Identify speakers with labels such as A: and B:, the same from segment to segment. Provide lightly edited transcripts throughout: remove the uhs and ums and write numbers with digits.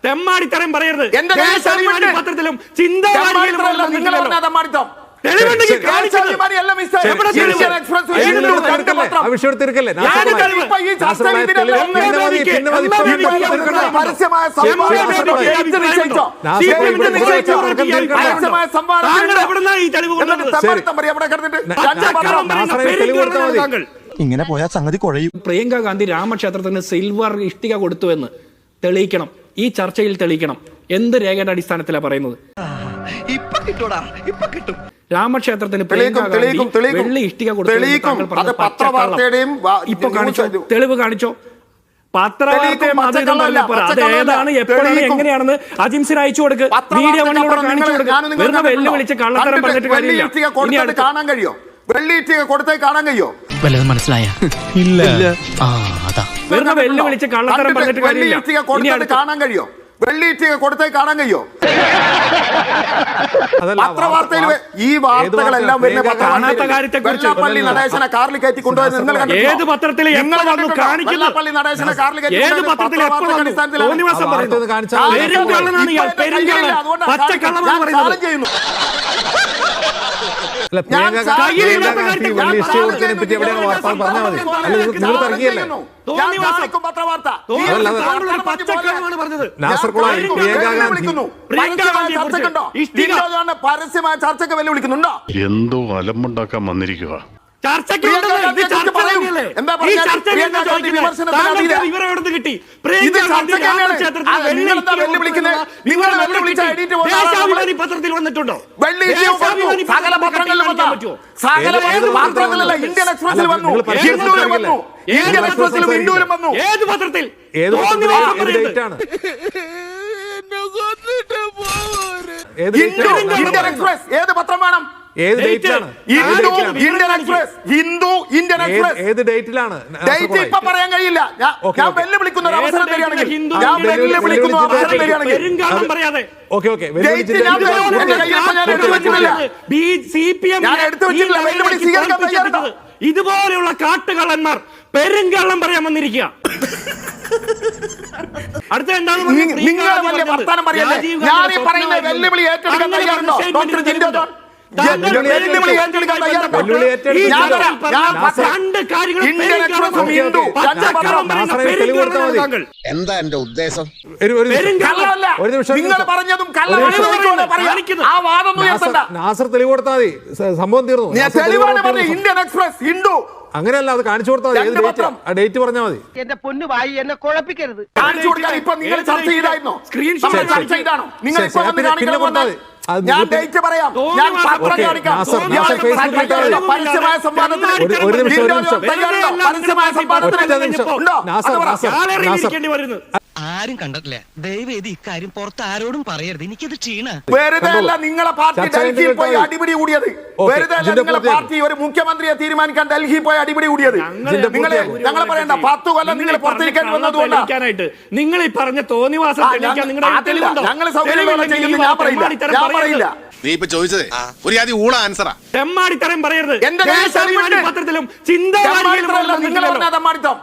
A: തെമ്മാടിത്തരം പറയരുത്. പത്രത്തിലും
B: ഇങ്ങനെ പോയാൽ സംഗതി കുഴയും.
A: പ്രിയങ്ക ഗാന്ധി രാമക്ഷേത്രത്തിന് സിൽവർ ഇഷ്ടിക കൊടുത്തുവെന്ന് തെളിയിക്കണം. ഈ ചർച്ചയിൽ തെളിയിക്കണം. എന്ത് രേഖയുടെ അടിസ്ഥാനത്തിലാണ് പറയുന്നത്? രാമക്ഷേത്രത്തിന് പ്രിയങ്ക ഗാന്ധി വെള്ളി ഇഷ്ടിക കൊടുത്തു. ഇപ്പൊ കാണിച്ചോ, തെളിവ് കാണിച്ചോ. പത്രവാർത്തയും അത് ഏതാണ്, എപ്പോഴാണ്, എങ്ങനെയാണെന്ന് അജിംസിന് അയച്ചു കൊടുക്ക്. വീഡിയോ മണിലൂടെ കാണിച്ചു കൊടുക്ക്. വെറുതെ വെല്ലുവിളിച്ച് കള്ളത്തരം പറഞ്ഞിട്ട് കാര്യമില്ല.
C: കാണാൻ കഴിയോ? വെള്ളിയിട്ടിക കൊടുത്തേ കാണാൻ കഴിയോ?
D: വല്ലതും മനസ്സിലായ? ഇല്ല.
A: വെറുതെ വെല്ലുവിളിച്ച് കള്ളത്തരം പറഞ്ഞിട്ട് കാര്യമില്ല.
C: കാണാൻ കഴിയോ? വെള്ളിയിട്ടിക കൊടുത്തേ കാണാൻ കഴിയോ? പത്രവാർത്തയിൽ ഈ വാർത്തകളെല്ലാം വെള്ളാപ്പള്ളി നടേശനെ കാറിൽ കയറ്റി കൊണ്ടുപോയത് നിങ്ങൾ കണ്ടിട്ടുണ്ടോ?
A: ഏത് പത്രത്തിൽ
C: വെള്ളാപ്പള്ളി നടേശനെ കാറിൽ കയറ്റി ചെയ്യുന്നു. പരസ്യമായ ചർച്ചയ്ക്ക് വെല്ലുവിളിക്കുന്നുണ്ടോ?
E: എന്തോ അലമ്പുണ്ടാക്കാൻ വന്നിരിക്കുക.
A: പത്രത്തിൽ വന്നിട്ടുണ്ടോ?
C: സകല പത്രങ്ങളിലും ഇന്ത്യൻ എക്സ്പ്രസിൽ വന്നു, ഹിന്ദുവിലും വന്നു, ഇന്ത്യൻ എക്സ്പ്രസിലും ഹിന്ദുവിലും വന്നു.
A: ഏത് പത്രത്തിൽ?
C: ഇന്ത്യൻ എക്സ്പ്രസ് ഏത് പത്രം വേണം? Indian express, Hindu, Indian express.
B: ഏത് ഡേറ്റിലാണ്?
C: ഡേറ്റ് ഇപ്പൊ പറയാൻ കഴിയില്ല. ഞാൻ വെല്ലുവിളിക്കുന്ന ഒരു അവസരം തരികയാണെങ്കിൽ ഞാൻ വെല്ലുവിളിക്കുന്ന അവസരം തരികയാണെങ്കിൽ
A: ഇതുപോലെയുള്ള കാട്ടുകള്ളന്മാർ പെരുങ്കള്ളം പറയാൻ വന്നിരിക്കുക. അടുത്ത എന്താണ്
C: വർത്താനം പറയല്ലേ? ഞാൻ ഈ പറയുന്ന വെല്ലുവിളി ഏറ്റെടുക്കാൻ തയ്യാറുണ്ടോ ഡോക്ടർ ജിൻഡോ ജോൺ?
F: എന്താ എന്റെ ഉദ്ദേശം?
C: നിങ്ങൾ പറഞ്ഞതും
B: നാസർ തെളിവ് കൊടുത്താൽ മതി, സംഭവം തീർന്നു.
C: ഇന്ത്യൻ എക്സ്പ്രസ് ഹിന്ദു
B: അങ്ങനെയല്ല, അത് കാണിച്ചു കൊടുത്താൽ മതി. ഡേറ്റ് പറഞ്ഞാൽ മതി.
G: എന്റെ പൊന്നു വായി എന്നെ കുഴപ്പിക്കരുത്.
C: കാണിച്ചു കൊടുക്കാൻ ഇപ്പൊ നിങ്ങൾ ചർച്ച ചെയ്തായിരുന്നോ? ചർച്ച ചെയ്താണോ? നിങ്ങൾ ഞാൻ ഡേറ്റ് പറയാം, ഞാൻ പത്രം കാണിക്കാം. പരസ്യമായ സംവാദത്തിന്
D: ആരും കണ്ടിട്ടില്ല. ദയവേദി ഇക്കാര്യം പുറത്ത് ആരോടും പറയരുത്. എനിക്കത് ക്ഷീണ.
C: വെറുതെ അല്ല നിങ്ങളെ പാർട്ടി ഡൽഹിയിൽ പോയി അടിപിടി കൂടിയത്. വെറുതെ അല്ല നിങ്ങളെ പാർട്ടി ഒരു മുഖ്യമന്ത്രിയെ തീരുമാനിക്കാൻ ഡൽഹിയിൽ പോയി അടിപിടി കൂടിയത്. ഞങ്ങളെ പറയണ്ട, 10 കൊല്ലം നിങ്ങൾ പുറത്തിരിക്കാൻ വന്നതുകൊണ്ടാണ്.
A: നിങ്ങൾ ഈ പറഞ്ഞ തോന്നിവാസം
C: ഞങ്ങൾ സൗകര്യമുള്ള ചെയ്യുന്നത് ഞാൻ പറയില്ല.
F: നീ ഇപ്പൊ ചോദിച്ചത് ഒരു ആദ്യം ഊള ആൻസറാ.
A: തെമ്മാടിത്തരം പറയരുത്.
C: എന്റെ
A: പത്രത്തിലും ചിന്താ
C: നിങ്ങൾ പറഞ്ഞ തെമ്മാടിത്തം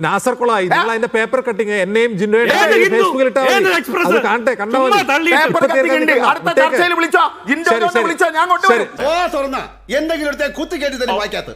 B: നാസർ കൊളായി നിങ്ങൾ അതിന്റെ പേപ്പർ കട്ടിങ് എന്നെയും ജിൻഡോയും ഫേസ്ബുക്കിൽ ഇട്ടാൽ അത് കാണട്ടെ, കണ്ടാൽ
C: എന്തെങ്കിലും എടുത്ത് കുത്തി കയറ്റി തന്നെ വായിക്കാത്ത